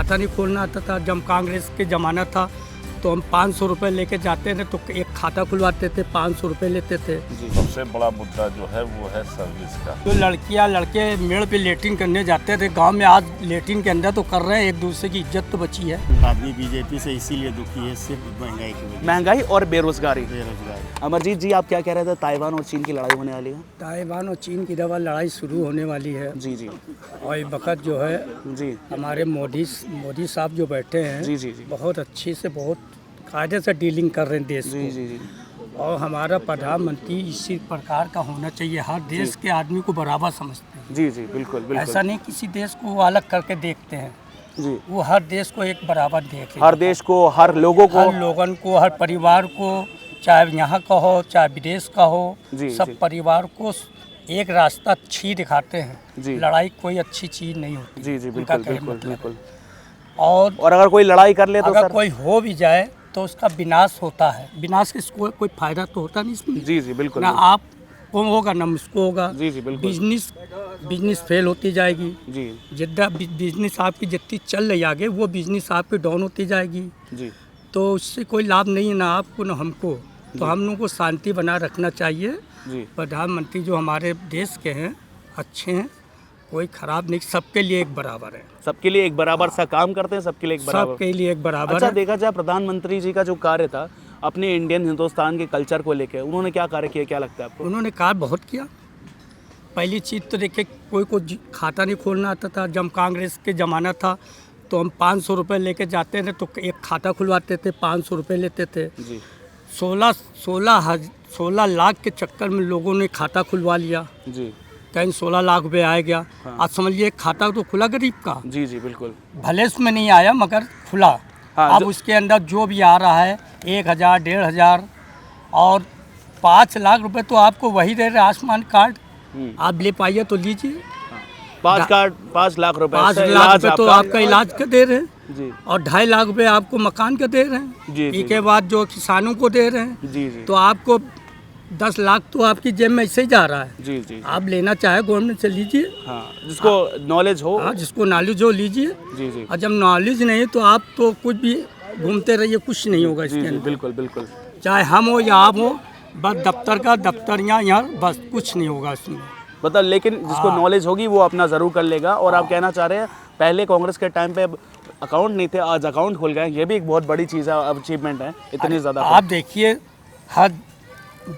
खाता नहीं खोलना आता था। जब कांग्रेस के ज़माना था तो हम 500 रुपये लेके जाते थे तो एक खाता खुलवाते थे, 500 रुपये लेते थे। सबसे बड़ा मुद्दा जो है वो है सर्विस का। जो लड़कियां लड़के मेड़ पे लेटिंग करने जाते थे गांव में, आज लेटिंग के अंदर तो कर रहे हैं, एक दूसरे की इज्जत तो बची है। आदमी बीजेपी से इसीलिए दुखी है, सिर्फ महंगाई की वजह महंगाई और बेरोजगारी। बेरोजगारी। अमरजीत जी, आप क्या कह रहे थे? ताइवान और चीन की लड़ाई होने वाली है। ताइवान और चीन की दवा लड़ाई शुरू होने वाली है। जी जी और इस वक्त जो है जी हमारे मोदी साहब जो बैठे हैं जी जी जी बहुत अच्छी से, बहुत कायदे से डीलिंग कर रहे हैं देश जी को। जी जी और हमारा प्रधानमंत्री इसी प्रकार का होना चाहिए, हर देश के आदमी को बराबर समझते हैं। जी जी बिल्कुल बिल्कुल। ऐसा नहीं किसी देश को वो अलग करके देखते हैं, जी, वो हर देश को एक बराबर देखे, हर देश को, हर लोगों को, हर लोगन को, हर परिवार को, चाहे यहाँ का हो चाहे विदेश का हो, जी, सब जी। परिवार को एक रास्ता अच्छी दिखाते हैं। जी। लड़ाई कोई अच्छी चीज़ नहीं होती। जी जी उनका बिल्कुल कहने बिल्कुल मतलब बिल्कुल। है। और और अगर कोई लड़ाई कर ले तो अगर सर? कोई हो भी जाए तो उसका विनाश होता है। विनाश किसको कोई फायदा तो होता नहीं इसमें। जी जी बिल्कुल ना आपको होगा ना मुझको होगा। जी जी बिल्कुल। बिजनेस फेल होती जाएगी। जी जितना बिजनेस आपकी जितनी चल रही आगे, वो बिजनेस आपकी डाउन होती जाएगी। जी तो उससे कोई लाभ नहीं है, ना आपको ना हमको। तो हम लोगों को शांति बनाए रखना चाहिए। जी प्रधानमंत्री जो हमारे देश के हैं अच्छे हैं, कोई खराब नहीं, सबके लिए एक बराबर है। सबके लिए एक बराबर सा काम करते हैं, सबके लिए एक बराबर। सबके लिए एक बराबर अच्छा, है। देखा जाए प्रधानमंत्री जी का जो कार्य था अपने इंडियन हिंदुस्तान के कल्चर को लेकर, उन्होंने क्या कार्य किया, क्या लगता है आपको? उन्होंने कार्य बहुत किया। पहली चीज़ तो देखिए, कोई को खाता नहीं खोलना आता था। जब कांग्रेस के ज़माना था तो हम 500 रुपये लेके जाते थे तो एक खाता खुलवाते थे, 500 रुपये लेते थे। जी 16 लाख के चक्कर में लोगों ने खाता खुलवा लिया। जी कहीं 16 लाख रुपये आ गया। हाँ। आज समझिए एक खाता तो खुला गरीब का, जी जी बिल्कुल। भले उसमें नहीं आया मगर खुला। हाँ, अब उसके अंदर जो भी आ रहा है 1,000, 1,500 और 5 लाख रुपए तो आपको वही दे रहे आयुष्मान कार्ड। आप ले पाइए तो लीजिए। 5 लाख रुपए 5 से लाख इलाज रुपए तो आपका इलाज का दे रहे हैं। जी और 2.5 लाख रुपए आपको मकान का दे रहे हैं। जी, जी, इसके बाद जो किसानों को दे रहे हैं, जी जी तो आपको 10 लाख तो आपकी जेब में ऐसे ही जा रहा है। जी जी। आप लेना चाहे गवर्नमेंट से लीजिए। हाँ, जिसको नॉलेज हो। हाँ, जिसको नॉलेज हो लीजिए। जी जी और जब नॉलेज नहीं तो आप तो कुछ भी घूमते रहिए, कुछ नहीं होगा जी इसके जी अंदर। बिल्कुल बिल्कुल। चाहे हम हो या आप हो, बस दफ्तर का दफ्तरियाँ यहाँ, बस कुछ नहीं होगा इसमें। मतलब लेकिन जिसको हाँ। नॉलेज होगी वो अपना ज़रूर कर लेगा। और आप कहना चाह रहे हैं पहले कांग्रेस के टाइम पे अकाउंट नहीं थे, आज अकाउंट खुल गए, ये भी एक बहुत बड़ी चीज़ है, अचीवमेंट है इतनी ज़्यादा। आप देखिए, हर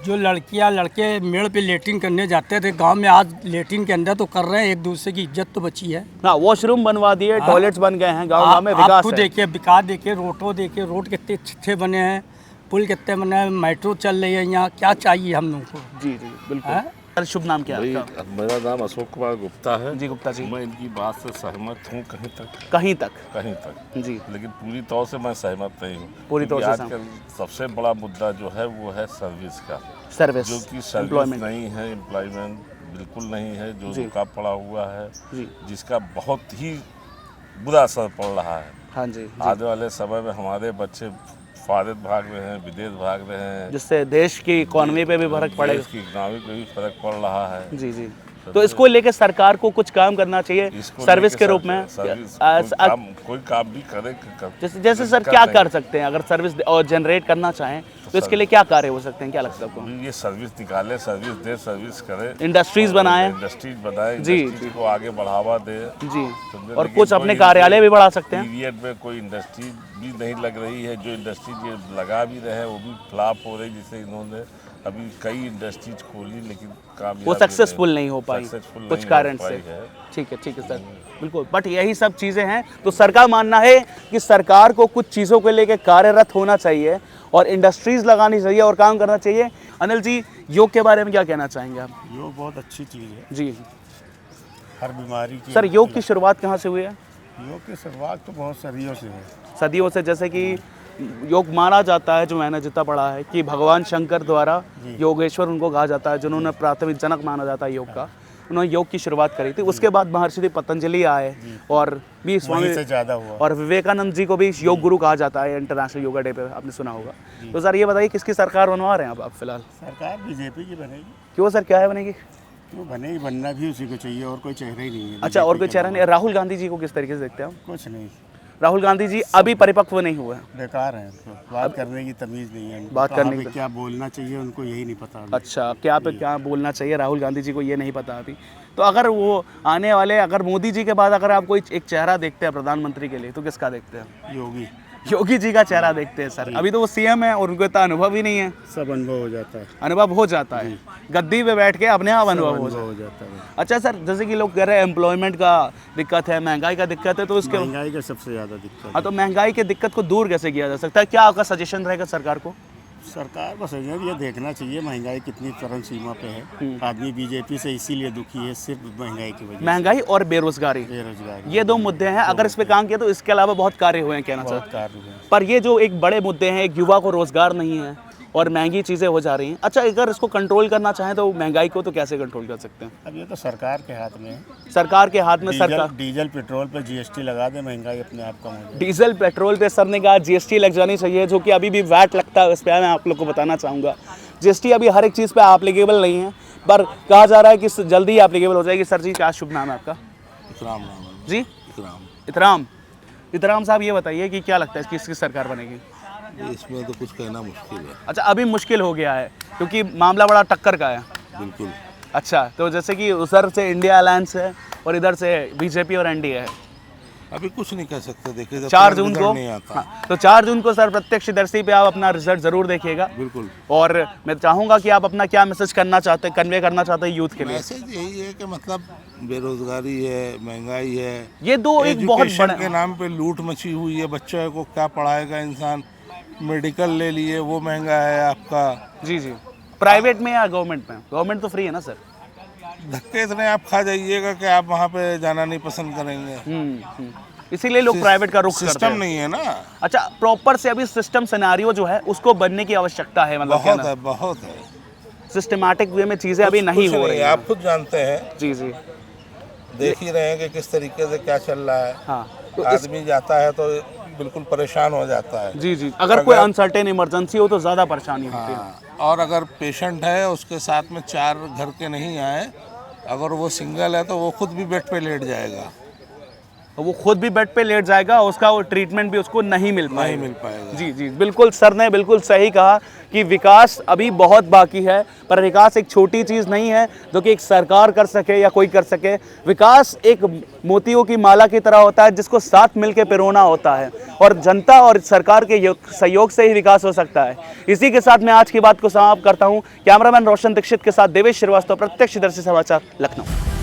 जो लड़कियां लड़के मेड़ पे लेटिंग करने जाते थे गांव में, आज लेटिंग के अंदर तो कर रहे हैं, एक दूसरे की इज्जत तो बची है। हाँ, वॉशरूम बनवा दिए, हाँ। टॉयलेट्स बन गए हैं, गाँव में विकास आपको है। देखिए, विकास देखिए, देखिए, रोड कितने अच्छे बने हैं, पुल कितने बने हैं, मेट्रो चल रही है यहाँ। क्या चाहिए हम लोगों को? जी जी बिल्कुल। हाँ? सर, शुभ नाम क्या है भाई, आपका? मेरा नाम अशोक कुमार गुप्ता है। जी गुप्ता जी। मैं इनकी बात से सहमत हूँ कहीं तक। कहीं तक। जी लेकिन पूरी तौर से मैं सहमत नहीं हूँ। पूरी तौर से आजकल सबसे बड़ा मुद्दा जो है वो है सर्विस का, सर्विस, जो कि सर्विस एम्प्लॉयमेंट। नहीं है, एम्प्लॉयमेंट बिल्कुल नहीं है, जो जी। रुका पड़ा हुआ है, जी जिसका बहुत ही बुरा असर पड़ रहा है। हाँ जी, जी। आने वाले समय में हमारे बच्चे भारत भाग रहे हैं, विदेश भाग रहे हैं, जिससे देश की इकोनॉमी पे भी फर्क पड़ेगा। देश की इकोनॉमी पे भी फर्क पड़ रहा है। जी जी। तो इसको लेके सरकार को कुछ काम करना चाहिए इसको सर्विस लेके के रूप में। सर्विस आ- कोई काम भी करे जैसे सर क्या कर सकते हैं? अगर सर्विस और जनरेट करना चाहें तो इसके लिए क्या कार्य हो सकते हैं, क्या लगता है आपको? ये सर्विस निकाले, सर्विस दे, सर्विस करे, इंडस्ट्रीज बनाएं। इंडस्ट्रीज बनाए, जी, इंडस्ट्रीज को आगे बढ़ावा दे। जी। समझे? और लेकिन कुछ अपने कोई कार्यालय भी बढ़ा सकते हैं। पीरियड में कोई इंडस्ट्री भी नहीं लग रही है। जो इंडस्ट्रीज ये लगा भी रहे हैं वो भी फ्लॉप हो रही, जिससे इन्होंने अभी कई इंडस्ट्रीज खोली लेकिन कामयाब वो सक्सेसफुल नहीं हो पाई सक्सेसफुल कुछ नहीं कारण हो से। पाई है। ठीक है सर, बिल्कुल। बट यही सब चीज़ें हैं। तो सरकार मानना है कि सरकार को कुछ चीज़ों को लेकर कार्यरत होना चाहिए और इंडस्ट्रीज लगानी चाहिए और काम करना चाहिए। अनिल जी, योग के बारे में क्या कहना चाहेंगे आप? योग बहुत अच्छी चीज़ है, जी हर बीमारी की। सर, योग की शुरुआत कहाँ से हुई है? योग की शुरुआत तो बहुत सदियों से है। सदियों से। जैसे कि योग माना जाता है, जो मैंने जितना पढ़ा है, कि भगवान शंकर द्वारा योगेश्वर उनको कहा जाता है, जिन्होंने प्राथमिक जनक माना जाता है योग का। उन्होंने योग की शुरुआत करी थी। उसके बाद महर्षि पतंजलि आए और भी स्वामी वहीं से ज़्यादा हुआ। और विवेकानंद जी को भी योग गुरु कहा जाता है इंटरनेशनल योगा डे पे, आपने सुना होगा। तो सर ये बताइए, किसकी सरकार बनवा रहे हैं आप फिलहाल? सरकार बीजेपी की बनेगी। क्यों सर, क्या है बनेगी? क्यों बनेगी? बनना भी उसी को चाहिए, और कोई चेहरा ही नहीं है। अच्छा, और कोई BJP के चेहरा नहीं? राहुल गांधी जी को किस तरीके से देखते हैं आप? कुछ नहीं। राहुल गांधी जी अभी परिपक्व नहीं हुए हैं। बेकार है, बात करने की तमीज़ नहीं है उनको। बात कहाँ करने पे की- क्या बोलना चाहिए उनको यही नहीं पता अभी। अच्छा, क्या पे क्या बोलना चाहिए राहुल गांधी जी को ये नहीं पता अभी। तो अगर वो आने वाले, अगर मोदी जी के बाद अगर आप कोई एक चेहरा देखते हैं प्रधानमंत्री के लिए तो किसका देखते हैं? योगी योगी जी का चेहरा देखते हैं सर। अभी तो वो सीएम है और उनको इतना अनुभव ही नहीं है। सब अनुभव हो जाता है, अनुभव हो जाता है, गद्दी पे बैठ के अपने आप अनुभव हो अनुभव जाता है। हो जाता है। अच्छा सर, जैसे कि लोग कह रहे हैं एम्प्लॉयमेंट का दिक्कत है, महंगाई का दिक्कत है, तो उसके महंगाई का सबसे ज़्यादा दिक्कत हाँ, तो महंगाई के दिक्कत को दूर कैसे किया जा सकता है? क्या आपका सजेशन रहेगा सरकार को? सरकार को सही ये देखना चाहिए महंगाई कितनी चरम सीमा पे है। आदमी बीजेपी से इसीलिए दुखी है, सिर्फ महंगाई की वजह महंगाई और बेरोजगारी, से। बेरोजगारी ये दो मुद्दे हैं। अगर इस पे काम किया तो इसके अलावा बहुत कार्य हुए हैं, कहना बहुत चाहते कार्य है। पर ये जो एक बड़े मुद्दे हैं, एक युवा को रोजगार नहीं है और महंगी चीज़ें हो जा रही हैं। अच्छा, अगर इसको कंट्रोल करना चाहें तो महंगाई को तो कैसे कंट्रोल कर सकते हैं? अब ये तो सरकार के हाथ में है। सरकार के हाथ में। सरकार डीजल पेट्रोल पे जीएसटी लगा दे, महंगाई अपने आप कम हो जाए। डीजल पेट्रोल पे सर ने कहा जीएसटी लग जानी चाहिए, जो कि अभी भी वैट लगता है उस पर। मैं आप लोग को बताना चाहूँगा जीएसटी अभी हर एक चीज़ पे एप्लीकेबल नहीं है, पर कहा जा रहा है कि जल्दी ही एप्लीकेबल हो जाएगी। सर जी, क्या शुभ नाम है आपका? इकराम नाम है। जी, इकराम। इतराम साहब, ये बताइए कि क्या लगता है किसकी सरकार बनेगी? इसमें तो कुछ कहना मुश्किल है। अच्छा, अभी मुश्किल हो गया है क्योंकि मामला बड़ा टक्कर का है। बिल्कुल। अच्छा, तो जैसे कि उधर से इंडिया अलायंस है और इधर से बीजेपी और एनडीए है। अभी कुछ नहीं कर सकते, देखिए जब 4 तक जून रिजल्ट को नहीं आता। हाँ, तो 4 जून को सर प्रत्यक्षदर्शी पे आप अपना रिजल्ट जरूर देखिएगा। बिल्कुल। और मैं चाहूँगा कि आप अपना क्या मैसेज करना चाहते हैं, कन्वे करना चाहते हैं यूथ के लिए? मैसेज यही है कि मतलब बेरोजगारी है, महंगाई है, ये दो एक बहुत एजुकेशन बड़ा के नाम पे लूट मची हुई है। बच्चों को क्या पढ़ाएगा इंसान? मेडिकल ले लिए, वो महंगा है आपका। जी जी, प्राइवेट में या गवर्नमेंट में? गवर्नमेंट तो फ्री है ना सर। धक्के इतने आप खा जाइएगा कि आप वहाँ पे जाना नहीं पसंद करेंगे। इसीलिए लोग प्राइवेट का रुख करते सिस्टम हैं। नहीं है ना। अच्छा, प्रॉपर से अभी सिस्टम सिनेरियो जो है उसको बनने की आवश्यकता है, मतलब बहुत है, बहुत है। सिस्टमाटिक वे में चीजें अभी नहीं कुछ हो रही हैं। आप खुद जानते हैं, जी जी, देख ही रहे हैं कि किस तरीके से क्या चल रहा है। हाँ, तो आदमी जाता है तो बिल्कुल परेशान हो जाता है। जी जी, अगर कोई अनसर्टेन इमरजेंसी हो तो ज़्यादा परेशानी होती है। हाँ, और अगर पेशेंट है उसके साथ में 4 घर के नहीं आए, अगर वो सिंगल है तो वो खुद भी बेड पे लेट जाएगा। वो खुद भी बेड पे लेट जाएगा, उसका वो ट्रीटमेंट भी उसको नहीं मिल पाएगा। जी जी, बिल्कुल सर ने बिल्कुल सही कहा कि विकास अभी बहुत बाकी है, पर विकास एक छोटी चीज़ नहीं है जो कि एक सरकार कर सके या कोई कर सके। विकास एक मोतियों की माला की तरह होता है जिसको साथ मिलकर पिरोना होता है, और जनता और सरकार के सहयोग से ही विकास हो सकता है। इसी के साथ मैं आज की बात को समाप्त करता हूँ। कैमरामैन रोशन दीक्षित के साथ देवेश श्रीवास्तव, प्रत्यक्षदर्शी समाचार, लखनऊ।